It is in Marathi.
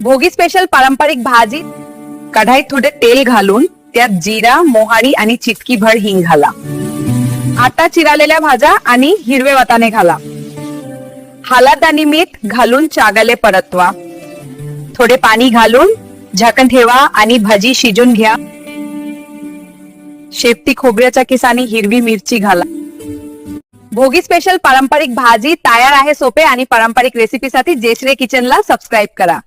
भोगी स्पेशल पारंपरिक भाजी। कढाईत थोडे तेल घालून त्यात जिरा, मोहरी आणि चिटकी भर हिंग घाला। आटा चिरालेल्या भाज्या आणि हिरवे वाटाणे घाला। हळद आणि मीठ घालून चांगले परतवा। थोडे पाणी घालून झाकण ठेवा आणि भाजी शिजून घ्या। शेपटी खोबऱ्याच्या किस आणि हिरवी मिरची घाला। भोगी स्पेशल पारंपरिक भाजी तयार आहे। सोपे आणि पारंपरिक रेसिपीसाठी जयश्री किचनला सबस्क्राईब करा।